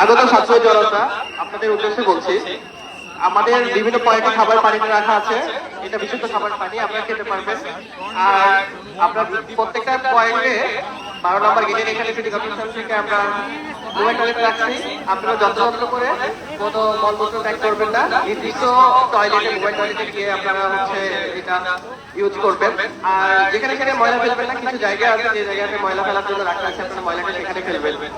আগত ছাত্র জনতা, আপনাদের উদ্দেশ্যে বলছি, আমাদের বিভিন্ন পয়েন্টে খাবার পানি রাখা আছে। এটা বিশুদ্ধ খাবার পানি, আপনারা খেতে পারবেন। আর আপনার প্রত্যেকটা পয়েন্টে 12 নম্বর গেটের এখানে সিটি কর্পোরেশন থেকে আমরা মোবাইল টয়লেট রাখছি। আপনারা যত্ন করে কোনো মলমূত্র ত্যাগ করবেন না, নির্দিষ্ট টয়লেটে মোবাইল টয়লেটে গিয়ে আপনারা এটা ইউজ করবেন। আর যেখানে সেখানে ময়লা ফেলবেন না, কিছু জায়গা আছে যে জায়গাতে ময়লা ফেলার জন্য রাখা আছে, আপনারা ময়লাটা সেখানে ফেলবেন।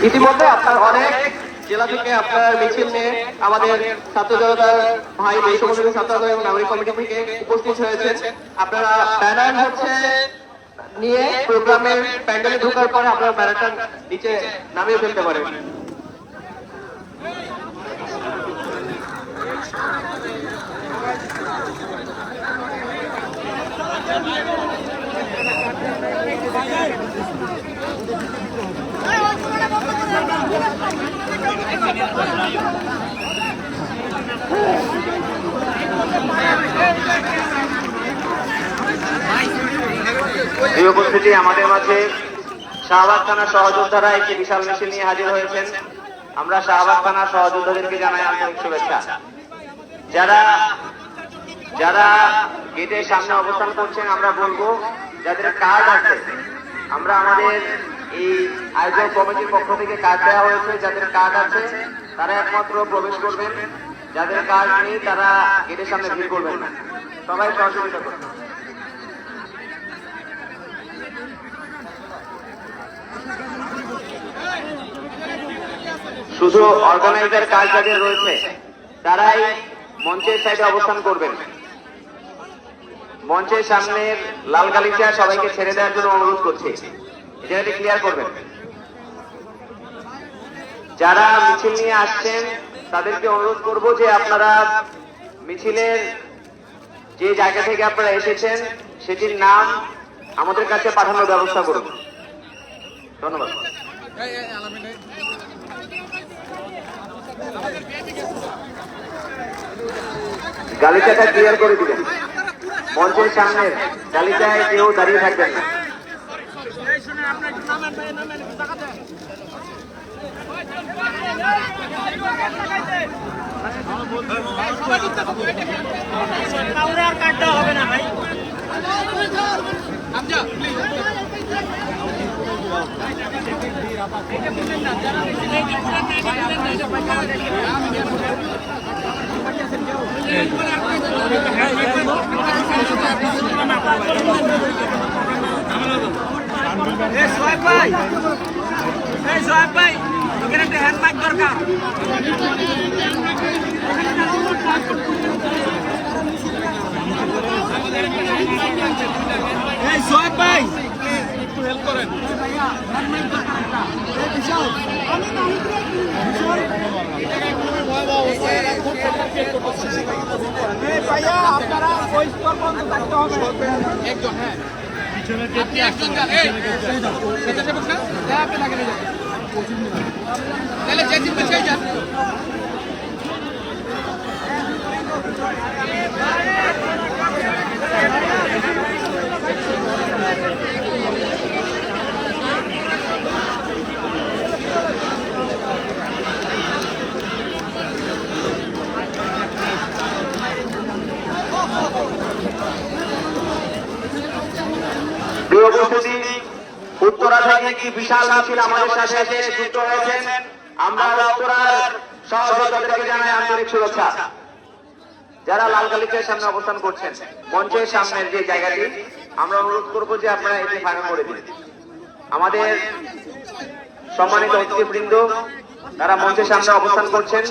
ইতিমধ্যে আপনার অনেক জেলা থেকে আপনার মিছিল নিয়ে আমাদের ছাত্র জনতার ভাই বৈষম্য ছাত্র এবং নাগরিক কমিটি থেকে উপস্থিত হয়েছে। আপনারা ব্যানার নিয়ে প্রোগ্রামের প্যান্ডেলে ঢোকার পরে আপনারা ব্যানারটা নিচে নামিয়ে ফেলতে পারেন। এই উপস্থিতি আমাদের মাঝে শাহবাগ থানার সহযোদ্ধারা একটি বিশাল মিছিল নিয়ে হাজির হয়েছেন। আমরা শাহবাগ থানার সহযোদ্ধাদেরকে জানাই আন্তরিক শুভেচ্ছা। যারা গেটের সামনে অবস্থান করছেন, আমরা বলবো যাদের কার্ড আছে, আমরা আমাদের এই আয়োজক কমিটির পক্ষ থেকে কার্ড দেওয়া হয়েছে, যাদের কার্ড আছে তারা একমাত্র প্রবেশ করবেন, যাদের কার্ড নেই তারা গেটের সামনে ভিড় করবেন না। সবাই সহযোগিতা করবেন। শুধু অর্গানাইজার কার্ড যাদের রয়েছে তারাই মঞ্চের সাইডে অবস্থান করবেন। মঞ্চের সামনের লাল গালিচা সবাইকে ছেড়ে দেওয়ার জন্য অনুরোধ করছি, জায়গাটি ক্লিয়ার করবেন। যারা মিছিল নিয়ে আসছেন তাদেরকে অনুরোধ করব যে আপনারা মিছিলের যে জায়গা থেকে আপনারা এসেছেন সেটির নাম আমাদের কাছে পাঠানোর ব্যবস্থা করুন। ধন্যবাদ। গালিচাটা ক্লিয়ার করে দিবেন। মঞ্চের সামনে গালিচায় কেউ দাঁড়িয়ে থাকবেন না। সোহেব ভাই ওখানে একটা হ্যান্ড মাইক দরকার। সোহেব ভাই একটু হেল্প করেন। আপনারা ওই স্তর পর্যন্ত থাকতে হবে একজন। হ্যাঁ উত্তরা থেকে কি বিশাল মিছিল আমাদের সাথে এসে যুক্ত হয়েছেন। আমরা উত্তরার সহযোদ্ধাদেরকে জানাই আন্তরিক শুভেচ্ছা। যারা লাল গালিচার সামনে অবস্থান করছেন, মঞ্চের সামনের যে জায়গাটি, আমরা অনুরোধ করবো যে আপনারা এটি ফাঁকা করে দিন। আমাদের সম্মানিত অতিথিবৃন্দ তারা মঞ্চের সামনে অবস্থান করছেন,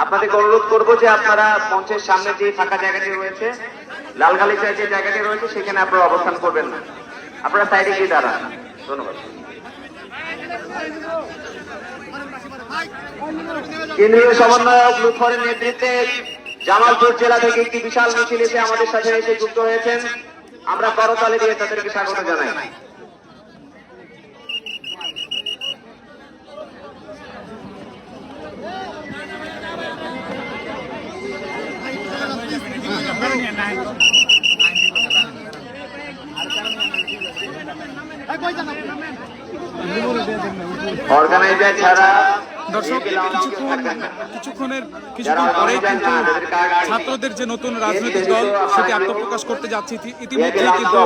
আপনাদেরকে অনুরোধ করবো যে আপনারা মঞ্চের সামনে যে ফাঁকা জায়গাটি রয়েছে, লাল গালিচায় যে জায়গাটি রয়েছে সেখানে আপনারা অবস্থান করবেন না, আপনারা সাইডে গিয়ে দাঁড়ান। ধন্যবাদ। কেন্দ্রীয় সমন্বয়ক লুৎফরের নেতৃত্বে জামালপুর জেলা থেকে একটি বিশাল মিছিল এসে আমাদের সাথে এসে যুক্ত হয়েছেন। আমরা করতালি দিয়ে তাদেরকে স্বাগত জানাই। অর্গানাইজার ছাড়া দর্শক কিছুক্ষণ পরে কিন্তু ছাত্রদের যে নতুন রাজনৈতিক দল সেটি আত্মপ্রকাশ করতে যাচ্ছে। ইতিমধ্যে কিন্তু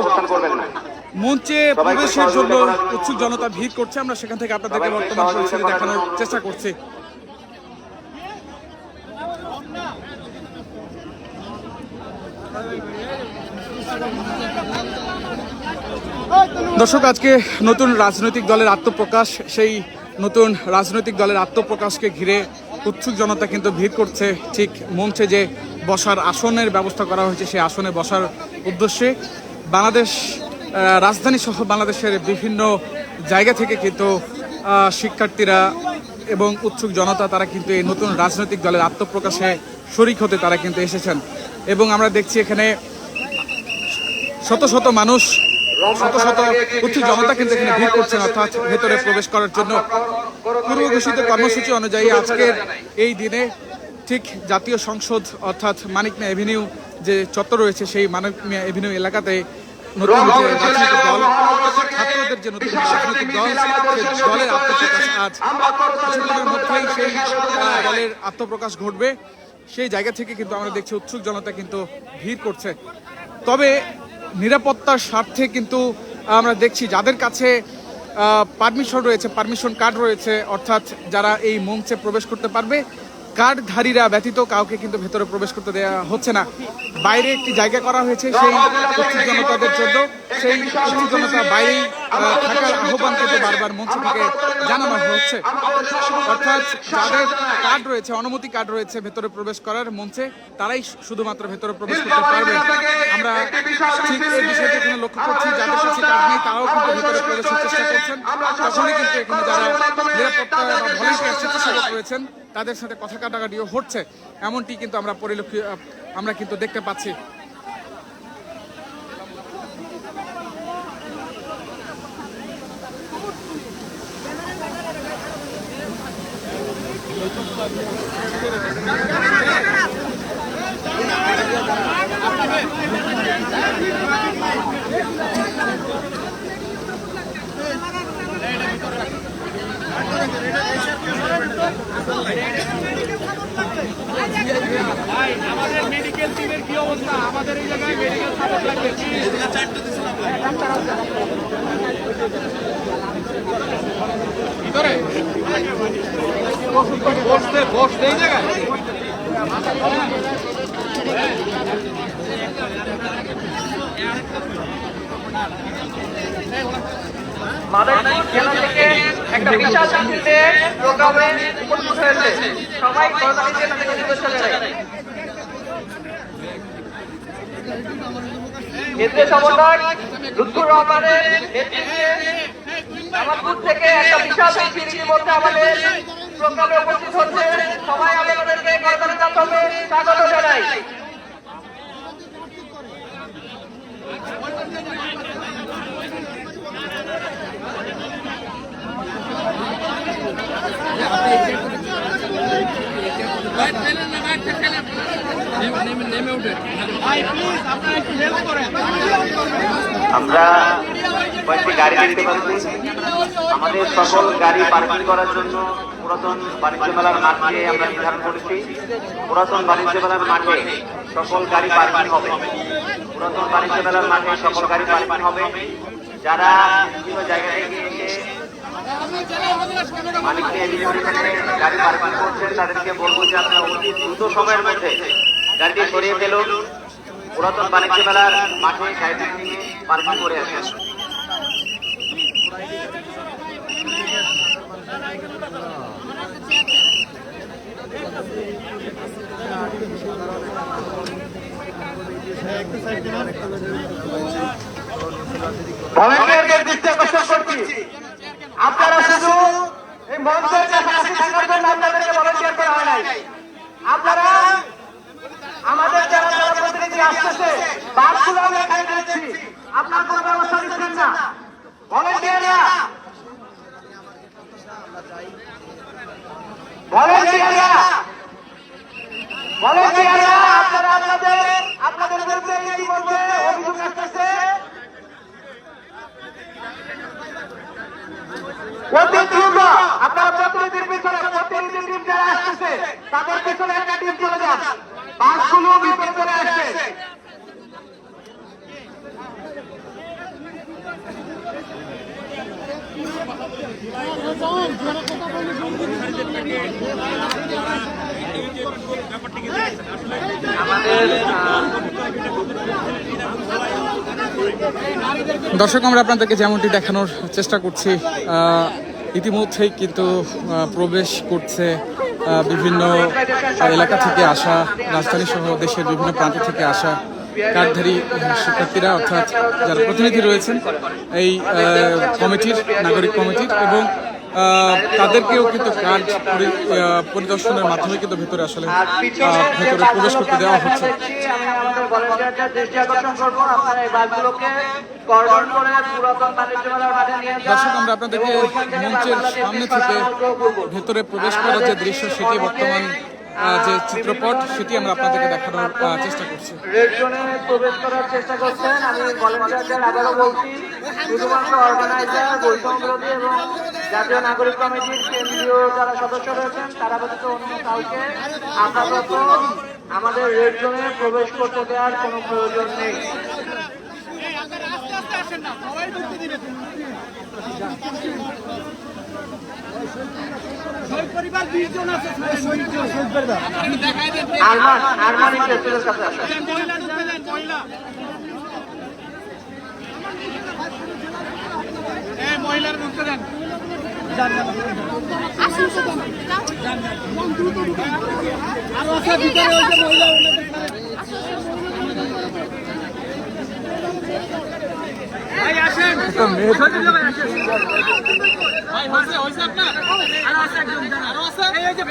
মঞ্চে প্রবেশের জন্য উৎসুক জনতা ভিড় করছে। আমরা সেখান থেকে আপনাদেরকে বর্তমান পরিস্থিতি দেখানোর চেষ্টা করছি। দর্শক, আজকে নতুন রাজনৈতিক দলের আত্মপ্রকাশ, সেই নতুন রাজনৈতিক দলের আত্মপ্রকাশকে ঘিরে উৎসুক জনতা কিন্তু ভিড় করছে ঠিক মঞ্চে যে বসার আসনের ব্যবস্থা করা হয়েছে সেই আসনে বসার উদ্দেশ্যে। বাংলাদেশ রাজধানী সহ বাংলাদেশের বিভিন্ন জায়গা থেকে কিন্তু শিক্ষার্থীরা এবং উৎসুক জনতা তারা কিন্তু এই নতুন রাজনৈতিক দলের আত্মপ্রকাশে শরিক হতে তারা কিন্তু এসেছেন। এবং আমরা দেখছি এখানে শত শত মানুষ, শত শত উৎসুক জনতা কিন্তু এখানে ভিড় করছেন অর্থাৎ ভেতরে প্রবেশ করার জন্য। পূর্ব ঘোষিত কর্মসূচি অনুযায়ী আজকের এই দিনে ঠিক জাতীয় সংসদ অর্থাৎ মানিক মিয়া এভিনিউ যে চত্বর রয়েছে সেই মানিক মিয়া এভিনিউ এলাকাতে নতুন যে রাজনৈতিক দল, ছাত্রদের যে নতুন রাজনৈতিক দল, সেই দলের আত্মপ্রকাশ আজ কিছুক্ষণের মধ্যেই সেই দলের আত্মপ্রকাশ ঘটবে। সেই জায়গা থেকে কিন্তু আমরা দেখছি উৎসুক জনতা কিন্তু ভিড় করছে। তবে নিরাপত্তার স্বার্থে কিন্তু আমরা দেখছি যাদের কাছে পারমিশন রয়েছে, পারমিশন কার্ড রয়েছে, অর্থাৎ যারা এই মঞ্চে প্রবেশ করতে পারবে, কার্ডধারীরা ব্যতীত কাউকে কিন্তু ভেতরে প্রবেশ করতে দেওয়া হচ্ছে না। বাইরে একটি জায়গা করা হয়েছে সেই উৎসুক জনতাদের জন্য। সেই উৎসুক জনতা বাইরেই থাকার আহ্বান কিন্তু বারবার মঞ্চ থেকে জানানো হচ্ছে। অর্থাৎ যাদের কার্ড রয়েছে, অনুমতি কার্ড রয়েছে ভেতরে প্রবেশ করার মঞ্চে, তারাই শুধুমাত্র ভেতরে প্রবেশ করতে পারবে। আমরা ঠিক এই বিষয়টি এখানে লক্ষ্য করছি, যাদের কাছে কার্ড নেই তারাও কিন্তু ভেতরে প্রবেশের চেষ্টা করছেন। তখনই কিন্তু এখানে যারা নিরাপত্তা বা ভলেন্টিয়ার স্বেচ্ছাসেবক রয়েছেন তাদের সাথে কথা কাটাকাটিও হচ্ছে, এমনটি কিন্তু আমরা কিন্তু দেখতে পাচ্ছি। আমাদের মেডিকেল টিমের কি অবস্থা? আমাদের এই জায়গায় মেডিকেল সাপোর্ট লাগবে। বসতে এই জায়গায় মাদারীপুর জেলা থেকে একটা বিশাল শান্তিতে প্রোগ্রামে উপস্থিত হয়েছে। সবাই করতালি দিয়ে তাদেরকে শুভেচ্ছা জানাই। কেন্দ্রীয় সমন্বয়ক লুৎফুর রহমানের নেতৃত্বে জামালপুর থেকে একটা বিশাল মিছিল ইতিমধ্যে আমাদের প্রোগ্রামে উপস্থিত হচ্ছে। সবাই আমাদেরকে করতালি মাধ্যমে স্বাগত জানাই। আমরা কয়েকটি গাড়ি দেখতে পাচ্ছি। আমাদের সকল গাড়ি পার্কিং করার জন্য পুরাতন বাণিজ্য মেলার মাঠে আমরা নির্ধারণ করেছি। পুরাতন বাণিজ্য মেলার মাঠে সকল গাড়ি পার্কিং হবে। পুরাতন বাণিজ্য মেলার মাঠে সকল গাড়ি পার্কিং হবে। যারা বিভিন্ন জায়গা থেকে এসে মালিক গাড়ি পার্কিং করছেন তাদেরকে বলবো যে আপনারা অতি দ্রুত সময়ের মধ্যে গাড়িটি সরিয়ে ফেলুন। পুরাতন বাণিজ্য মেলার মাঠে গাড়িটি নিয়ে পার্কিং করে আসেন। ভলেন্টিয়ারদের দৃষ্টি আকর্ষণ করছি, আপনারা শুধু এই মঞ্চের কাছাকাছি থাকার জন্য আপনাদেরকে ভলেন্টিয়ার করা হয় নাই। আপনারা আসতেছে, বাসগুলো আমি এখানে দেখছি, আপনার কোনো ব্যবস্থা নিচ্ছেন না। ভলেন্টিয়াররা আপনারা আপনাদের বিরুদ্ধে ইতিমধ্যে অভিযোগ আসতেছে। অতি দ্রুত আপনারা প্রতিনিধির পিছনে, প্রতিনিধি টিম যারা আসতেছে তাদের পিছনে একটা টিম চলে যান, বাসগুলো ভিতরে চলে আসছে। দর্শক, আমরা আপনাদেরকে যেমনটি দেখানোর চেষ্টা করছি, ইতিমধ্যেই কিন্তু প্রবেশ করছে বিভিন্ন এলাকা থেকে আসা, রাজধানী সহ দেশের বিভিন্ন প্রান্ত থেকে আসা কার্ডধারী শিক্ষার্থীরা, অর্থাৎ যারা প্রতিনিধি রয়েছেন এই কমিটির, নাগরিক কমিটির, এবং তাদেরকেও কিন্তু কার্ড পরিদর্শনের মাধ্যমে কিন্তু ভেতরে আসলে ভেতরে প্রবেশ করতে দেওয়া হচ্ছে। আমি আমাদের ভলান্টিয়ারদের দৃষ্টি আকর্ষণ করবো, আপনারা এই বাসগুলোকে কর্ডন করে পুরাতন বাণিজ্য মেলার মাঠে নিয়ে যান। দর্শক, আমরা আপনাদেরকে মঞ্চের সামনে থেকে ভেতরে প্রবেশ করার যে দৃশ্য, সেটি বর্তমান যে চিত্রপট, সেটি আমরা আপনাদেরকে দেখানোর চেষ্টা করছি। রেড জোনে প্রবেশ করার চেষ্টা করছেন। আমি ভলান্টিয়ারদের আবারও বলছি, শুধুমাত্র অর্গানাইজার, বৈষম্যবিরোধী এবং জাতীয় নাগরিক কমিটির কেন্দ্রীয় যারা সদস্য রয়েছেন তারা ব্যতীত অন্য কাউকে আপাতত আমাদের রেড জোনে প্রবেশ করতে দেওয়ার কোনো প্রয়োজন নেই। আরমান ইন্ডাস্ট্রিয়ালের কাছে আসেন। মহিলার মধ্যে দেন আরো আছে ভিতরে, ওই যে মহিলা ভাই আসেন, ভাই হয়েছে আপনার, আরো আছে একজন, আরো আছে, এই যে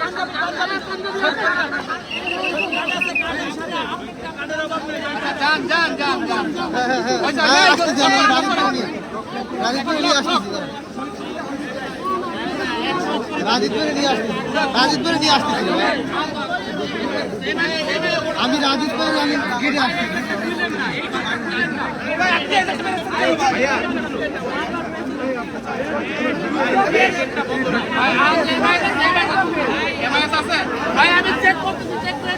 রাজীবপুরে নিয়ে আসতেছি, আমি রাজীবপুরে আমি গেটে আসছি। ভাই আমি চেক করতেছি, চেক করে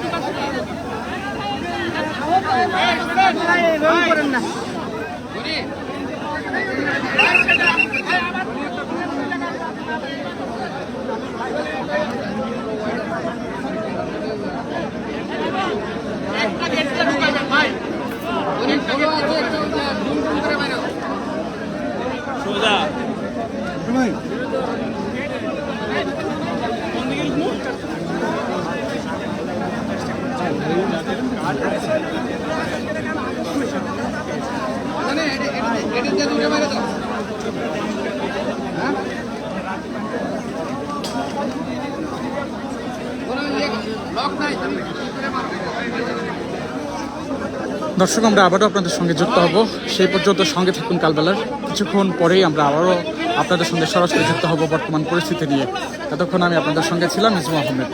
করেন না। দর্শক, আমরা আবারও আপনাদের সঙ্গে যুক্ত হব, সেই পর্যন্ত সঙ্গে থাকুন। কালবেলার কিছুক্ষণ পরেই আমরা আবারও আপনাদের সঙ্গে সরাসরি যুক্ত হব বর্তমান পরিস্থিতি নিয়ে। ততক্ষণ আমি আপনাদের সঙ্গে ছিলাম ইসমু আহমেদ।